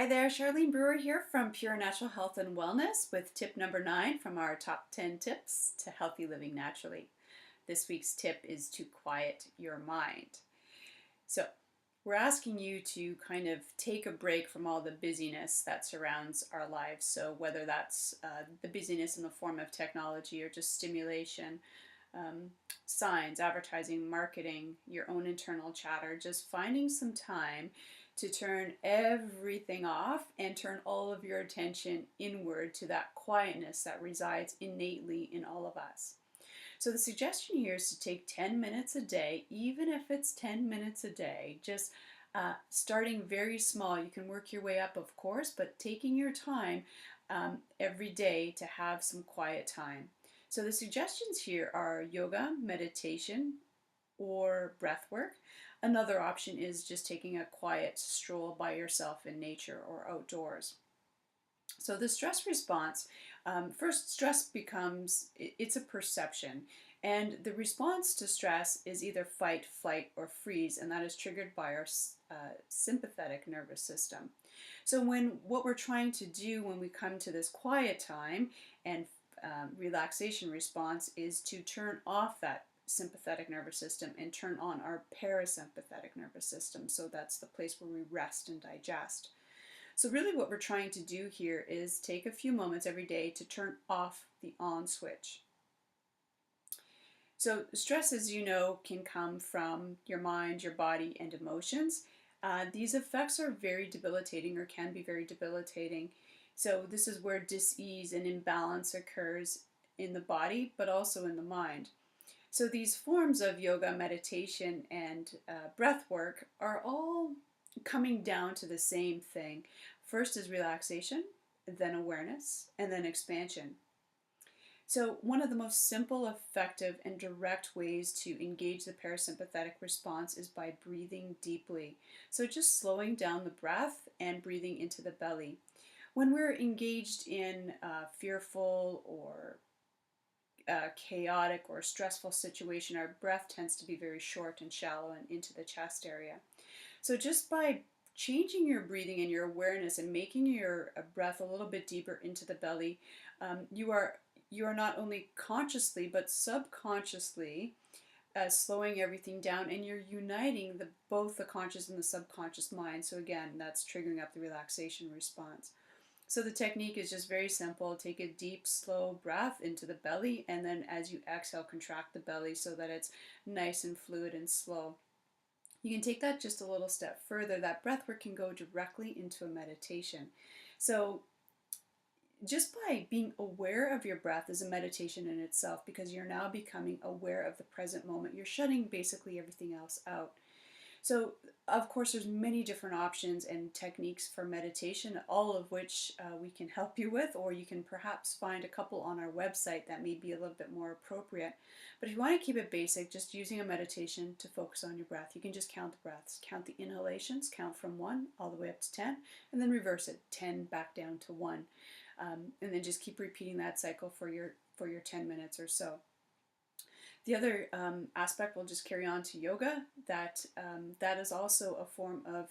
there, Sharlene Brewer here from Pure Natural Health and Wellness with tip number 9 from our top 10 tips to healthy living naturally. This week's tip is to quiet your mind. So, we're asking you to kind of take a break from all the busyness that surrounds our lives. So, whether that's the busyness in the form of technology or just stimulation, signs, advertising, marketing, your own internal chatter, just finding some time to turn everything off and turn all of your attention inward to that quietness that resides innately in all of us. So the suggestion here is to take 10 minutes a day, even if it's 10 minutes a day, just starting very small. You can work your way up, of course, but taking your time every day to have some quiet time. So the suggestions here are yoga, meditation, or breath work. Another option is just taking a quiet stroll by yourself in nature or outdoors. So the stress response, first stress it's a perception. And the response to stress is either fight, flight, or freeze, and that is triggered by our sympathetic nervous system. So what we're trying to do when we come to this quiet time and relaxation response is to turn off that sympathetic nervous system and turn on our parasympathetic nervous system. So that's the place where we rest and digest. So really what we're trying to do here is take a few moments every day to turn off the on switch. So stress, as you know, can come from your mind, your body, and emotions. These effects are very debilitating or can be very debilitating. So this is where dis-ease and imbalance occurs in the body, but also in the mind. So these forms of yoga, meditation, and breath work are all coming down to the same thing. First is relaxation, then awareness, and then expansion. So one of the most simple, effective, and direct ways to engage the parasympathetic response is by breathing deeply. So just slowing down the breath and breathing into the belly. When we're engaged in fearful or chaotic or stressful situation, our breath tends to be very short and shallow and into the chest area. So just by changing your breathing and your awareness and making your breath a little bit deeper into the belly, you are not only consciously but subconsciously slowing everything down, and you're uniting both the conscious and the subconscious mind. So again, that's triggering up the relaxation response. So the technique is just very simple. Take a deep, slow breath into the belly, and then as you exhale, contract the belly so that it's nice and fluid and slow. You can take that just a little step further. That breath work can go directly into a meditation. So just by being aware of your breath is a meditation in itself, because you're now becoming aware of the present moment. You're shutting basically everything else out. So, of course, there's many different options and techniques for meditation, all of which we can help you with, or you can perhaps find a couple on our website that may be a little bit more appropriate. But if you want to keep it basic, just using a meditation to focus on your breath, you can just count the breaths. Count the inhalations, count from 1 all the way up to 10, and then reverse it, 10 back down to 1. And then just keep repeating that cycle for your 10 minutes or so. The other aspect, we'll just carry on to yoga, that is also a form of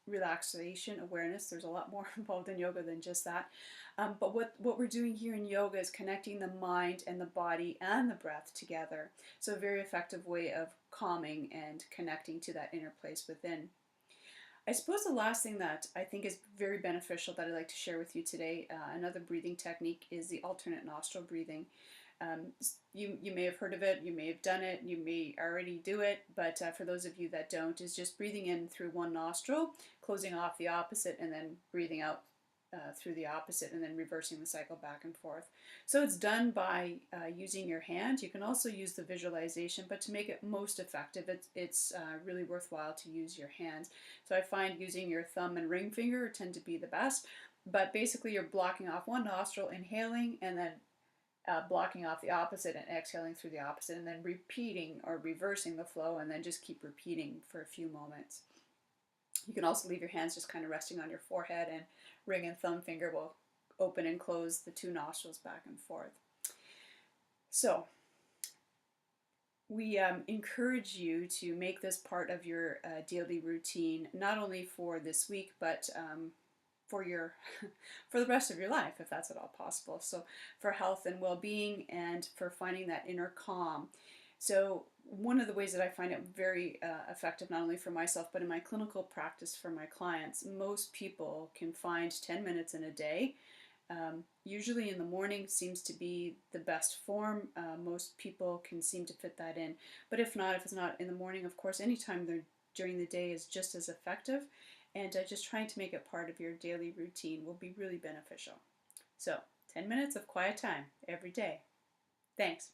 relaxation awareness. There's a lot more involved in yoga than just that. But what we're doing here in yoga is connecting the mind and the body and the breath together. So a very effective way of calming and connecting to that inner place within. I suppose the last thing that I think is very beneficial that I'd like to share with you today, another breathing technique, is the alternate nostril breathing. You may have heard of it, you may have done it, you may already do it, but for those of you that don't, is just breathing in through one nostril, closing off the opposite, and then breathing out through the opposite, and then reversing the cycle back and forth. So it's done by using your hand. You can also use the visualization, but to make it most effective, it's really worthwhile to use your hands. So I find using your thumb and ring finger tend to be the best, but basically you're blocking off one nostril, inhaling, and then blocking off the opposite and exhaling through the opposite, and then repeating or reversing the flow, and then just keep repeating for a few moments. You can also leave your hands just kind of resting on your forehead, and ring and thumb finger will open and close the two nostrils back and forth. So We encourage you to make this part of your daily routine, not only for this week, but for your for the rest of your life, if that's at all possible. So for health and well-being, and for finding that inner calm. So one of the ways that I find it very effective, not only for myself but in my clinical practice for my clients, most people can find 10 minutes in a day. Usually in the morning seems to be the best form. Most people can seem to fit that in. But if it's not in the morning, of course, anytime during the day is just as effective. And just trying to make it part of your daily routine will be really beneficial. So, 10 minutes of quiet time every day. Thanks.